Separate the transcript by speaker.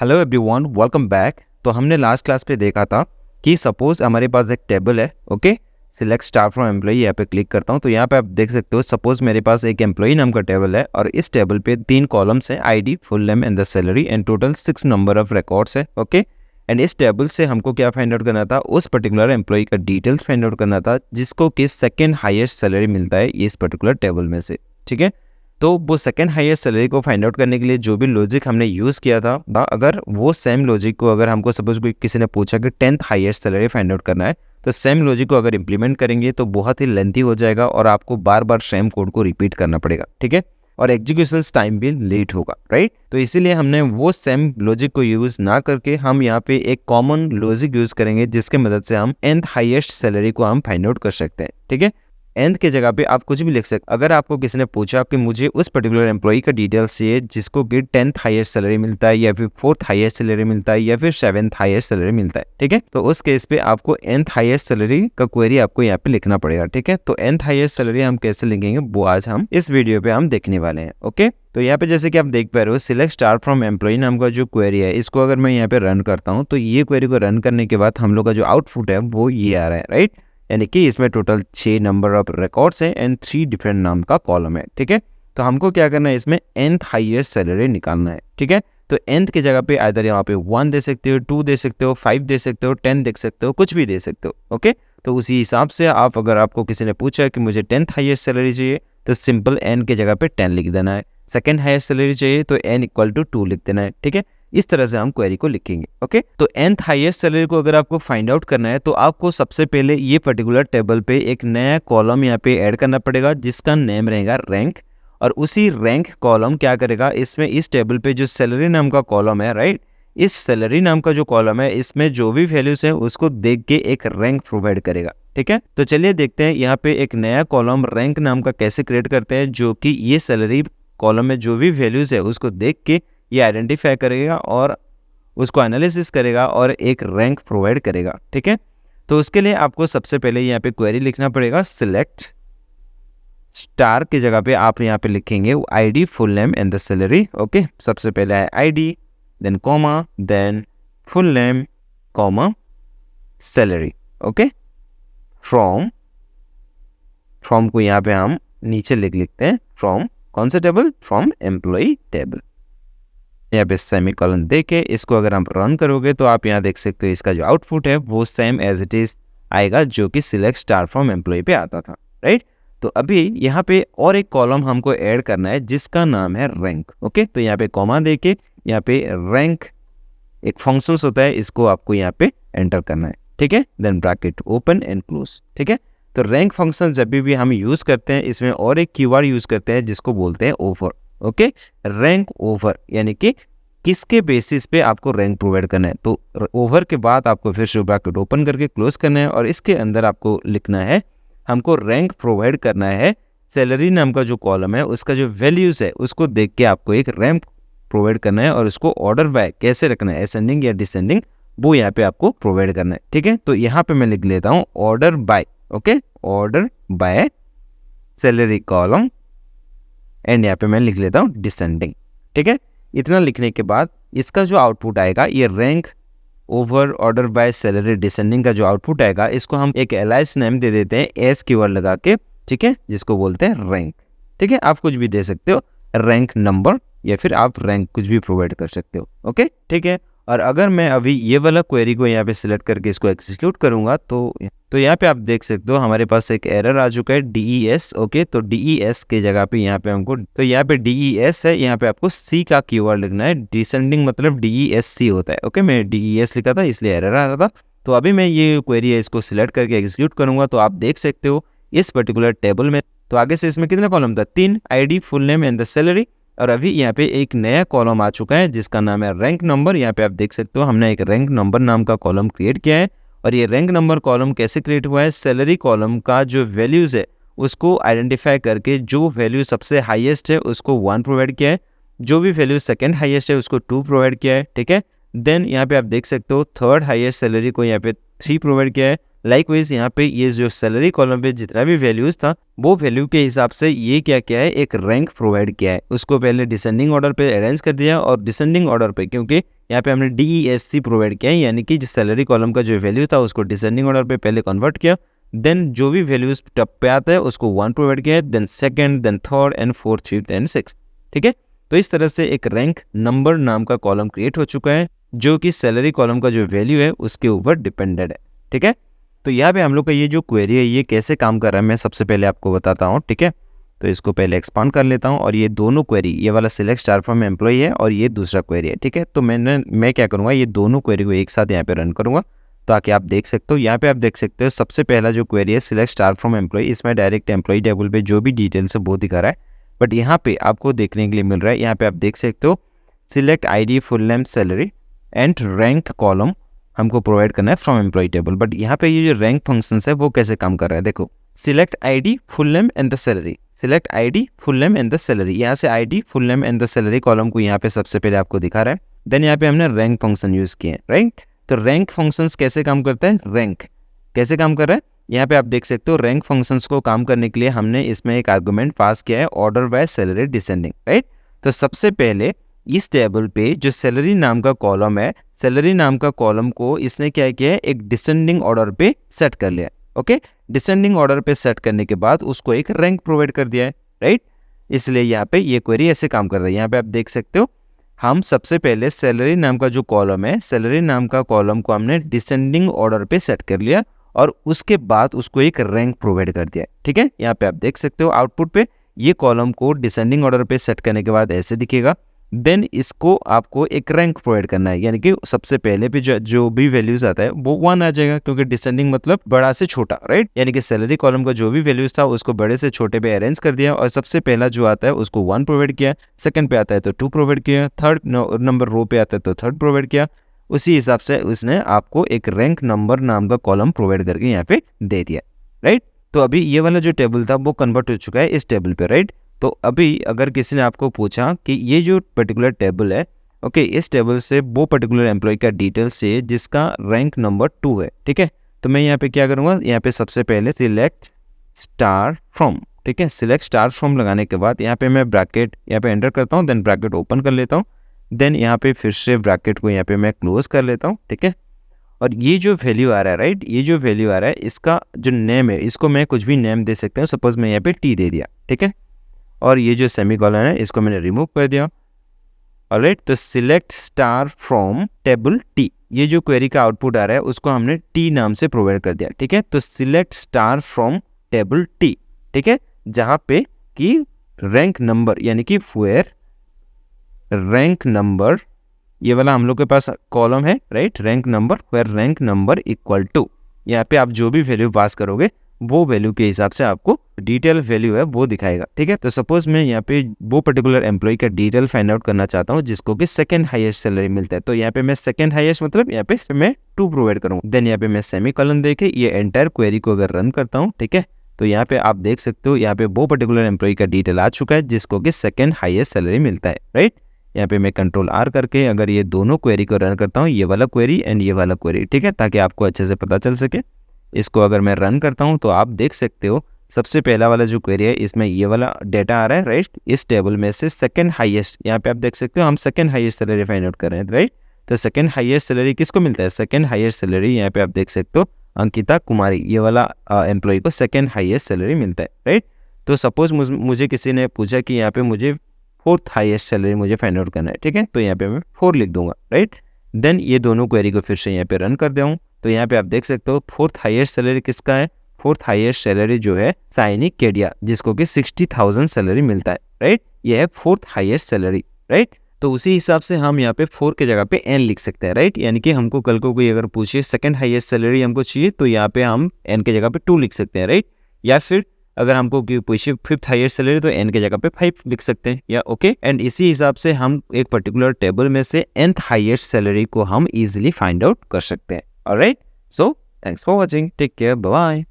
Speaker 1: Hello everyone, welcome back. तो हमने last class पे देखा था कि सपोज हमारे पास एक टेबल है। Okay, select star from employee, यहाँ पे क्लिक करता हूँ तो यहाँ पे आप देख सकते हो सपोज मेरे पास एक एम्प्लॉई नाम का टेबल है और इस टेबल पे 3 कॉलम्स हैं, ID, full name and the salary and total 6 number of records है। ओके, एंड इस टेबल से हमको क्या फाइंड आउट करना था, उस पर्टिकुलर एम्प्लॉई का डिटेल्स फाइंड आउट करना था जिसको कि सेकेंड हाईएस्ट सैलरी मिलता है इस पर्टिकुलर टेबल में से। ठीक है, तो वो सेकेंड हाईएस्ट सैलरी को फाइंड आउट करने के लिए जो भी लॉजिक हमने यूज़ किया था अगर वो सेम लॉजिक को अगर हमको सपोज कोई किसी ने पूछा कि 10th highest salary find out करना है तो सेम लॉजिक को अगर इम्प्लीमेंट करेंगे तो बहुत ही लेंथी हो जाएगा और आपको बार बार सेम कोड को रिपीट करना पड़ेगा। ठीक है, और एग्जीक्यूशन टाइम भी लेट होगा, राइट। तो इसीलिए हमने वो सेम लॉजिक को यूज़ ना करके हम यहाँ पे एक कॉमन लॉजिक यूज़ करेंगे जिसके मदद से हम 10th हाईएस्ट सैलरी को हम फाइंड आउट कर सकते हैं। ठीक है, एंड के जगह पे आप कुछ भी लिख सकते। अगर आपको किसी ने पूछा कि मुझे उस पर्टिकुलर एम्प्लॉई का डिटेल्स चाहिए जिसको कि 10th हाईएस्ट सैलरी मिलता है या फिर 4th हाईएस्ट सैलरी मिलता है या फिर 7th हाईएस्ट सैलरी मिलता है, ठीक है, तो उस केस पे आपको nth हाईएस्ट सैलरी का क्वेरी आपको यहाँ पे लिखना पड़ेगा। ठीक है, तो nth हाईएस्ट सैलरी हम कैसे लिखेंगे वो आज हम इस वीडियो पे हम देखने वाले हैं। ओके, तो यहाँ पे जैसे कि आप देख पा रहे हो सिलेक्ट स्टार फ्रॉम एम्प्लॉई नाम का जो क्वेरी है, इसको अगर मैं यहाँ पे रन करता हूँ तो ये क्वेरी को रन करने के बाद हम लोग का जो आउटपुट है वो ये आ रहा है, राइट। यानी कि इसमें टोटल 6 नंबर ऑफ रिकॉर्ड्स हैं एंड 3 डिफरेंट नाम का कॉलम है। ठीक है, तो हमको क्या करना है, इसमें nth हाईएस्ट सैलरी निकालना है। ठीक है, तो nth की जगह पे आइदर यहाँ पे 1 दे सकते हो, 2 दे सकते हो, 5 दे सकते हो, 10 दे सकते हो, कुछ भी दे सकते हो। ओके, तो उसी हिसाब से आप अगर आपको किसी ने पूछा कि मुझे 10th हाईएस्ट सैलरी चाहिए तो सिंपल n की जगह पे 10 लिख देना है। सेकेंड हाईएस्ट सैलरी चाहिए तो n इक्वल टू 2 लिख देना है। ठीक है, इस तरह से हम क्वेरी को लिखेंगे। ओके, तो nth हाईएस्ट सैलरी को अगर आपको फाइंड आउट करना है तो आपको सबसे पहले ये पर्टिकुलर टेबल पे एक नया कॉलम यहाँ पे ऐड करना पड़ेगा जिसका नेम रहेगा रैंक, और उसी रैंक कॉलम क्या करेगा, इसमें इस टेबल पे जो सैलरी नाम का कॉलम है, राइट, इस सैलरी नाम का जो कॉलम है इसमें जो भी वैल्यूज है उसको देख के एक रैंक प्रोवाइड करेगा। ठीक है, तो चलिए देखते हैं यहाँ पे एक नया कॉलम रैंक नाम का कैसे क्रिएट करते हैं जो कि ये सैलरी कॉलम में जो भी वैल्यूज है उसको देख के ये आइडेंटिफाई करेगा और उसको एनालिसिस करेगा और एक रैंक प्रोवाइड करेगा। ठीक है, तो उसके लिए आपको सबसे पहले यहाँ पे क्वेरी लिखना पड़ेगा सिलेक्ट स्टार की जगह पे आप यहाँ पे लिखेंगे ID, full name and the salary. Okay, सबसे पहले है ID, then comma, then full name, comma, salary. Okay, from को यहाँ पे हम नीचे लिखते हैं फ्रॉम कौन सा टेबल, फ्रॉम एम्प्लॉई टेबल। यहाँ पे सेमीकोलन दे के इसको अगर आप रन करोगे तो आप यहाँ देख सकते हो इसका जो आउटपुट है वो सेम एज इट इज आएगा जो कि सिलेक्ट स्टार फ्रॉम एम्प्लॉई पे आता था, राइट। तो अभी यहाँ पे और एक कॉलम हमको ऐड करना है जिसका नाम है रैंक। ओके, तो यहाँ पे कॉमा दे के यहाँ पे रैंक एक फंक्शंस होता है, इसको आपको यहाँ पे एंटर करना है। ठीक है, then bracket open and close. ठीक है, तो रैंक फंक्शन जब भी हम यूज करते हैं इसमें और एक कीवर्ड यूज करते हैं जिसको बोलते हैं ओवर। ओके, रैंक ओवर यानी कि किसके बेसिस पे आपको रैंक प्रोवाइड करना है। तो ओवर के बाद आपको फिर से ब्रैकेट ओपन करके क्लोज करना है और इसके अंदर आपको लिखना है हमको रैंक प्रोवाइड करना है सैलरी नाम का जो कॉलम है उसका जो वैल्यूज है उसको देख के आपको एक रैंक प्रोवाइड करना है और उसको ऑर्डर बाय कैसे रखना है, असेंडिंग या डिसेंडिंग, वो यहाँ पे आपको प्रोवाइड करना है। ठीक है, तो यहाँ पे मैं लिख लेता हूँ order by. Okay, order by salary column and यहाँ पे मैं लिख लेता हूँ डिसेंडिंग। ठीक है, इतना लिखने के बाद इसका जो आउटपुट आएगा ये rank over order by salary descending का जो आउटपुट आएगा इसको हम एक एलाइस नेम दे देते हैं एस कीवर्ड लगा के। ठीक है, जिसको बोलते हैं रैंक। ठीक है, आप कुछ भी दे सकते हो, रैंक नंबर या फिर आप रैंक कुछ भी प्रोवाइड कर सकते हो। ओके, ठीक है, और अगर मैं अभी ये वाला क्वेरी को यहाँ पे सिलेक्ट करके इसको एग्जीक्यूट करूंगा तो यहाँ पे आप देख सकते हो हमारे पास एक एरर आ चुका है DES। ओके, तो DES के जगह पे यहाँ पे हमको, तो यहाँ पे DES है, यहाँ पे आपको C का कीवर्ड लिखना है। डिसेंडिंग मतलब DESC होता है। ओके, मैं DES लिखा था इसलिए एरर आ रहा था। तो अभी मैं ये क्वेरी है इसको सिलेक्ट करके एग्जीक्यूट करूंगा तो आप देख सकते हो इस पर्टिकुलर टेबल में, तो आगे से इसमें कितने कॉलम था, 3, ID, full name and the salary, और अभी यहाँ पे एक नया कॉलम आ चुका है जिसका नाम है रैंक नंबर। यहाँ पे आप देख सकते हो हमने एक रैंक नंबर नाम का कॉलम क्रिएट किया है और ये रैंक नंबर कॉलम कैसे क्रिएट हुआ है, सैलरी कॉलम का जो वैल्यूज है उसको आइडेंटिफाई करके जो वैल्यू सबसे हाईएस्ट है उसको 1 प्रोवाइड किया है, जो भी वैल्यू सेकंड हाईएस्ट है उसको 2 प्रोवाइड किया है। ठीक है, देन यहाँ पे आप देख सकते हो थर्ड हाईएस्ट सैलरी को यहाँ पे 3 प्रोवाइड किया है, लाइकवाइज यहाँ पे ये जो सैलरी कॉलम पे जितना भी वैल्यूज था वो वैल्यू के हिसाब से ये क्या किया है, एक रैंक प्रोवाइड किया है। उसको पहले डिसेंडिंग ऑर्डर पे अरेंज कर दिया और डिसेंडिंग ऑर्डर पे क्योंकि यहाँ पे हमने DESC प्रोवाइड किया है, यानी कि सैलरी कॉलम का जो वैल्यू था उसको डिसेंडिंग ऑर्डर पे पहले कन्वर्ट किया, देन जो भी वैल्यूज टॉप पे आता है उसको 1 प्रोवाइड किया है, then second, then third and fourth, fifth and sixth. ठीक है, तो इस तरह से एक रैंक नंबर नाम का कॉलम क्रिएट हो चुका है जो कि सैलरी कॉलम का जो वैल्यू है उसके ऊपर डिपेंडेड है। ठीक है, तो यहाँ पे हम लोग का ये जो क्वेरी है ये कैसे काम कर रहा है मैं सबसे पहले आपको बताता हूँ। ठीक है, तो इसको पहले एक्सपांड कर लेता हूँ और ये दोनों क्वेरी, ये वाला सिलेक्ट स्टार फ्रॉम एम्प्लॉय है और ये दूसरा क्वेरी है। ठीक है, तो मैं क्या करूँगा, ये दोनों क्वेरी को एक साथ यहाँ पे रन करूँगा ताकि आप देख सकते हो। यहाँ पे आप देख सकते हो सबसे पहला जो क्वेरी है सिलेक्ट स्टार फ्रॉम एम्प्लॉय, इसमें डायरेक्ट एम्प्लॉय टेबल पे जो भी डिटेल्स है वो दिखा रहा है, बट यहाँ पे आपको देखने के लिए मिल रहा है, यहाँ पे आप देख सकते हो select ID, full name, salary and rank column हमको प्रोवाइड करना है फ्रॉम एम्प्लॉय टेबल। बट यहाँ पे ये जो रैंक फंक्शंस है वो कैसे काम कर रहा है, देखो select ID, full name and the salary, select ID, full name and the salary, यहाँ से ID, full name and the salary column को यहाँ पे सबसे पहले आपको दिखा रहा है। देन यहाँ पे हमने रैंक फंक्शन यूज किए हैं, राइट। तो रैंक फंक्शंस कैसे काम करता है, रैंक कैसे काम कर रहा है, यहाँ पे आप देख सकते हो रैंक फंक्शंस को काम करने के लिए हमने इसमें एक आर्गुमेंट पास किया है order by salary descending, right. तो सबसे पहले इस टेबल पे जो सैलरी नाम का कॉलम है, सैलरी नाम का कॉलम को इसने क्या किया है, एक डिसेंडिंग ऑर्डर पे सेट कर लिया। ओके, डिसेंडिंग ऑर्डर पे सेट करने के बाद उसको एक रैंक प्रोवाइड कर दिया है, राइट। इसलिए यहाँ पे ये क्वेरी ऐसे काम कर रहा है। यहाँ पे आप देख सकते हो हम सबसे पहले सैलरी नाम का जो कॉलम है, सैलरी नाम का कॉलम को हमने डिसेंडिंग ऑर्डर पे सेट कर लिया और उसके बाद उसको एक रैंक प्रोवाइड कर दिया। ठीक है, यहाँ पे आप देख सकते हो आउटपुट पे ये कॉलम को डिसेंडिंग ऑर्डर पे सेट करने के बाद ऐसे दिखेगा। देन इसको आपको एक रैंक प्रोवाइड करना है, यानी कि सबसे पहले पे जो भी वैल्यूज आता है वो 1 आ जाएगा क्योंकि डिसेंडिंग मतलब बड़ा से छोटा, राइट। यानी कि सैलरी कॉलम का जो भी वैल्यूज था उसको बड़े से छोटे पे अरेंज कर दिया और सबसे पहला जो आता है उसको 1 प्रोवाइड किया, सेकंड पे आता है तो 2 प्रोवाइड किया, थर्ड नंबर रो पे आता है तो 3rd प्रोवाइड किया। उसी हिसाब से उसने आपको एक रैंक नंबर नाम का कॉलम प्रोवाइड करके यहाँ पे दे दिया, राइट। तो अभी ये वाला जो टेबल था वो कन्वर्ट हो चुका है इस टेबल पे, राइट। तो अभी अगर किसी ने आपको पूछा कि ये जो पर्टिकुलर टेबल है, ओके, इस टेबल से वो पर्टिकुलर एम्प्लॉय का डिटेल्स से जिसका रैंक नंबर 2 है, ठीक है, तो मैं यहाँ पे क्या करूँगा, यहाँ पे सबसे पहले सिलेक्ट स्टार फ्रॉम, ठीक है, सिलेक्ट स्टार फ्रॉम लगाने के बाद यहाँ पे मैं ब्रैकेट यहाँ पे एंटर करता हूँ, देन ब्रैकेट ओपन कर लेता हूँ, देन यहाँ पे फिर से ब्रैकेट को यहाँ पे मैं क्लोज कर लेता हूँ। ठीक है, और ये जो वैल्यू आ रहा है, राइट, ये जो वैल्यू आ रहा है इसका जो नेम है इसको मैं कुछ भी नेम दे सकता हूँ। सपोज मैं यहाँ पे T दे दिया, ठीक है, और ये जो सेमीकोलन है इसको मैंने रिमूव कर दिया। ऑलराइट, तो select star from table T, ये जो क्वेरी का आउटपुट आ रहा है उसको हमने T नाम से प्रोवाइड कर दिया। ठीक है, तो select star from table T, ठीक है, जहाँ पे कि रैंक नंबर यानी कि वेयर रैंक नंबर, ये वाला हम लोग के पास कॉलम है, right, rank number where rank number equal to, यहाँ पे आप जो भी वैल्यू पास करोगे वो वैल्यू के हिसाब से आपको डिटेल वैल्यू है वो दिखाएगा। ठीक है, तो सपोज मैं यहाँ पे वो पर्टिकुलर एम्प्लॉय का डिटेल फाइंड आउट करना चाहता हूँ जिसको कि सेकंड हाईएस्ट सैलरी मिलता है, तो यहाँ पे मैं सेकंड हाईएस्ट मतलब यहाँ पे मैं 2 प्रोवाइड करूँगा। देन यहाँ पे मैं सेमीकोलन देके ये एंटायर क्वेरी को अगर रन करता हूँ, ठीक है, तो यहाँ पे आप देख सकते हो यहाँ पे वो पर्टिकुलर एम्प्लॉय का डिटेल आ चुका है जिसको कि सेकंड हाईएस्ट सैलरी मिलता है, राइट। यहाँ पे मैं कंट्रोल R करके अगर ये दोनों क्वेरी को रन करता हूँ, ये वाला क्वेरी एंड ये वाला क्वेरी, ठीक है, ताकि आपको अच्छे से पता चल सके। इसको अगर मैं रन करता हूँ तो आप देख सकते हो सबसे पहला वाला जो क्वेरी है इसमें ये वाला डेटा आ रहा है, राइट, इस टेबल में से सेकंड हाईएस्ट, यहाँ पे आप देख सकते हो हम second highest salary find out कर रहे हैं, राइट। तो सेकंड हाईएस्ट सैलरी किसको मिलता है, सेकंड हाईएस्ट सैलरी यहाँ पे आप देख सकते हो अंकिता कुमारी, ये वाला एम्प्लॉय को सेकंड हाईएस्ट सैलरी मिलता है, राइट। तो सपोज मुझे किसी ने पूछा कि यहाँ पे मुझे 4th हाईएस्ट सैलरी मुझे फाइंड आउट करना है, ठीक है, तो यहाँ पे मैं 4 लिख दूंगा, राइट। देन ये दोनों क्वेरी को फिर से यहाँ पे रन कर दूँ तो यहाँ पे आप देख सकते हो 4th हाईएस्ट सैलरी किसका है, 4th हाईएस्ट सैलरी जो है साइनिक केडिया जिसको कि 60,000 सैलरी मिलता है, राइट, ये है 4th हाईएस्ट सैलरी, राइट। तो उसी हिसाब से हम यहाँ पे 4 के जगह पे n लिख सकते हैं, राइट, यानी कि हमको कल को कोई अगर पूछे सेकंड हाईएस्ट सैलरी हमको चाहिए तो यहाँ पे हम n के जगह पे 2 लिख सकते हैं, राइट, या फिर अगर हमको पूछे 5th हाईएस्ट सैलरी तो n के जगह पे 5 लिख सकते हैं, या ओके। एंड इसी हिसाब से हम एक पर्टिकुलर टेबल में से nth हाईएस्ट सैलरी को हम इजीली फाइंड आउट कर सकते हैं। Alright, so thanks for watching, take care, bye bye।